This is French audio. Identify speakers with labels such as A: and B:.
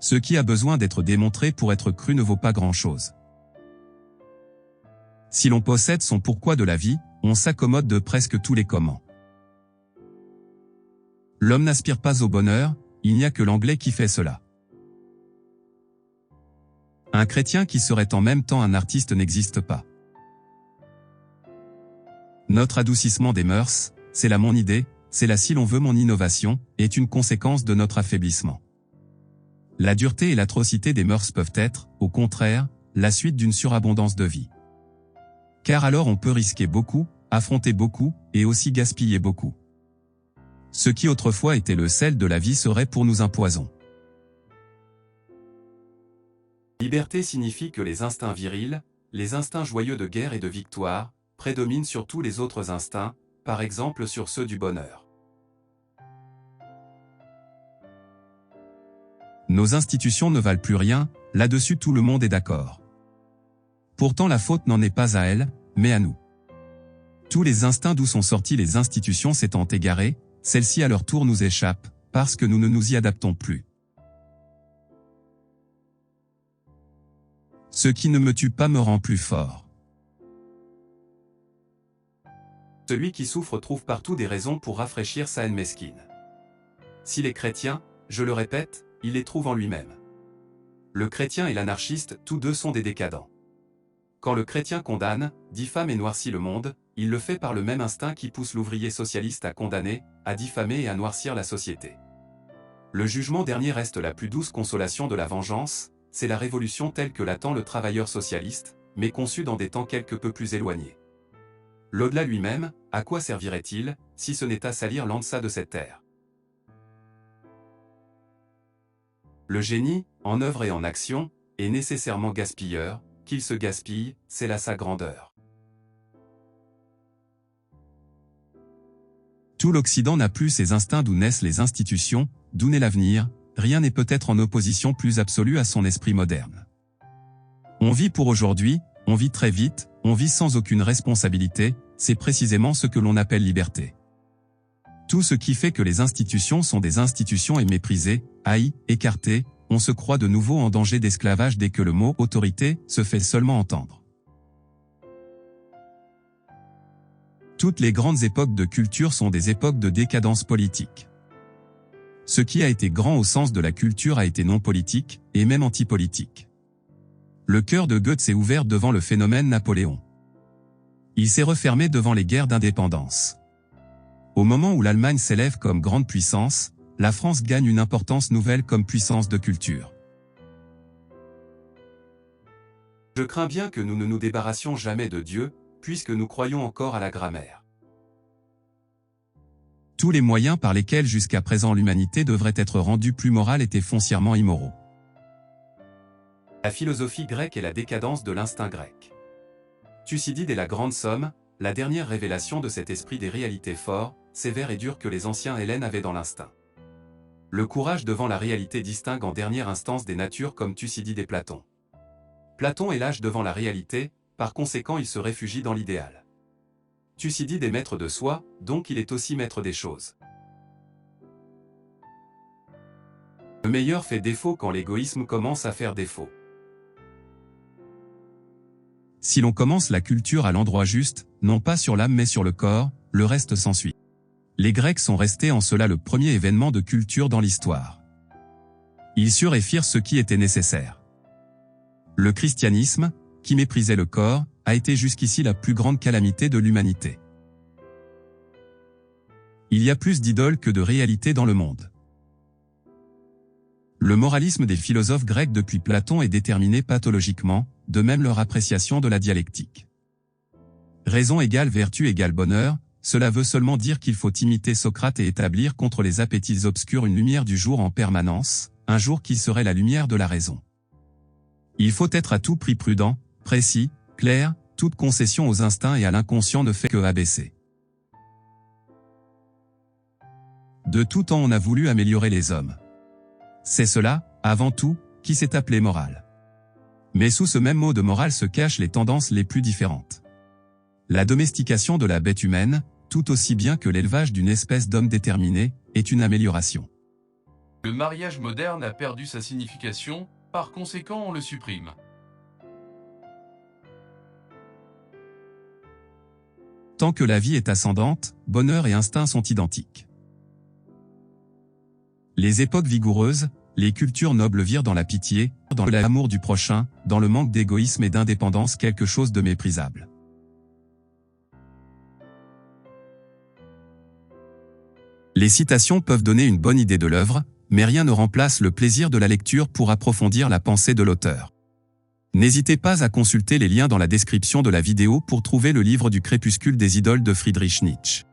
A: Ce qui a besoin d'être démontré pour être cru ne vaut pas grand-chose. Si l'on possède son pourquoi de la vie, on s'accommode de presque tous les comment. L'homme n'aspire pas au bonheur, il n'y a que l'anglais qui fait cela. Un chrétien qui serait en même temps un artiste n'existe pas. Notre adoucissement des mœurs, c'est là mon idée, c'est là si l'on veut mon innovation, est une conséquence de notre affaiblissement. La dureté et l'atrocité des mœurs peuvent être, au contraire, la suite d'une surabondance de vie. Car alors on peut risquer beaucoup, affronter beaucoup, et aussi gaspiller beaucoup. Ce qui autrefois était le sel de la vie serait pour nous un poison. Liberté signifie que les instincts virils, les instincts joyeux de guerre et de victoire, prédominent sur tous les autres instincts, par exemple sur ceux du bonheur. Nos institutions ne valent plus rien, là-dessus tout le monde est d'accord. Pourtant la faute n'en est pas à elles, mais à nous. Tous les instincts d'où sont sortis les institutions s'étant égarés, celles-ci à leur tour nous échappent, parce que nous ne nous y adaptons plus. Ce qui ne me tue pas me rend plus fort. Celui qui souffre trouve partout des raisons pour rafraîchir sa haine mesquine. S'il est chrétien, je le répète, il les trouve en lui-même. Le chrétien et l'anarchiste, tous deux sont des décadents. Quand le chrétien condamne, diffame et noircit le monde, il le fait par le même instinct qui pousse l'ouvrier socialiste à condamner, à diffamer et à noircir la société. Le jugement dernier reste la plus douce consolation de la vengeance, c'est la révolution telle que l'attend le travailleur socialiste, mais conçue dans des temps quelque peu plus éloignés. L'au-delà lui-même, à quoi servirait-il, si ce n'est à salir l'ansa de cette terre? Le génie, en œuvre et en action, est nécessairement gaspilleur, qu'il se gaspille, c'est là sa grandeur. Tout l'Occident n'a plus ces instincts d'où naissent les institutions, d'où naît l'avenir, rien n'est peut-être en opposition plus absolue à son esprit moderne. On vit pour aujourd'hui, on vit très vite, on vit sans aucune responsabilité, c'est précisément ce que l'on appelle liberté. Tout ce qui fait que les institutions sont des institutions est méprisé, haï, écarté, on se croit de nouveau en danger d'esclavage dès que le mot « autorité » se fait seulement entendre. Toutes les grandes époques de culture sont des époques de décadence politique. Ce qui a été grand au sens de la culture a été non politique, et même antipolitique. Le cœur de Goethe s'est ouvert devant le phénomène Napoléon. Il s'est refermé devant les guerres d'indépendance. Au moment où l'Allemagne s'élève comme grande puissance, la France gagne une importance nouvelle comme puissance de culture. Je crains bien que nous ne nous débarrassions jamais de Dieu, puisque nous croyons encore à la grammaire. Tous les moyens par lesquels jusqu'à présent l'humanité devrait être rendue plus morale étaient foncièrement immoraux. La philosophie grecque est la décadence de l'instinct grec. Thucydide est la grande somme, la dernière révélation de cet esprit des réalités fort, sévère et dur que les anciens Hellènes avaient dans l'instinct. Le courage devant la réalité distingue en dernière instance des natures comme Thucydide et Platon. Platon est lâche devant la réalité, par conséquent il se réfugie dans l'idéal. Thucydide est maître de soi, donc il est aussi maître des choses. Le meilleur fait défaut quand l'égoïsme commence à faire défaut. Si l'on commence la culture à l'endroit juste, non pas sur l'âme mais sur le corps, le reste s'ensuit. Les Grecs sont restés en cela le premier événement de culture dans l'histoire. Ils surent et firent ce qui était nécessaire. Le christianisme, qui méprisait le corps, a été jusqu'ici la plus grande calamité de l'humanité. Il y a plus d'idoles que de réalités dans le monde. Le moralisme des philosophes grecs depuis Platon est déterminé pathologiquement, de même leur appréciation de la dialectique. Raison égale vertu égale bonheur, cela veut seulement dire qu'il faut imiter Socrate et établir contre les appétits obscurs une lumière du jour en permanence, un jour qui serait la lumière de la raison. Il faut être à tout prix prudent, précis, clair, toute concession aux instincts et à l'inconscient ne fait que abaisser. De tout temps on a voulu améliorer les hommes. C'est cela, avant tout, qui s'est appelé morale. Mais sous ce même mot de morale se cachent les tendances les plus différentes. La domestication de la bête humaine, tout aussi bien que l'élevage d'une espèce d'homme déterminé, est une amélioration.
B: Le mariage moderne a perdu sa signification, par conséquent on le supprime.
A: Tant que la vie est ascendante, bonheur et instinct sont identiques. Les époques vigoureuses, les cultures nobles virent dans la pitié, dans l'amour du prochain, dans le manque d'égoïsme et d'indépendance quelque chose de méprisable. Les citations peuvent donner une bonne idée de l'œuvre, mais rien ne remplace le plaisir de la lecture pour approfondir la pensée de l'auteur. N'hésitez pas à consulter les liens dans la description de la vidéo pour trouver le livre du crépuscule des idoles de Friedrich Nietzsche.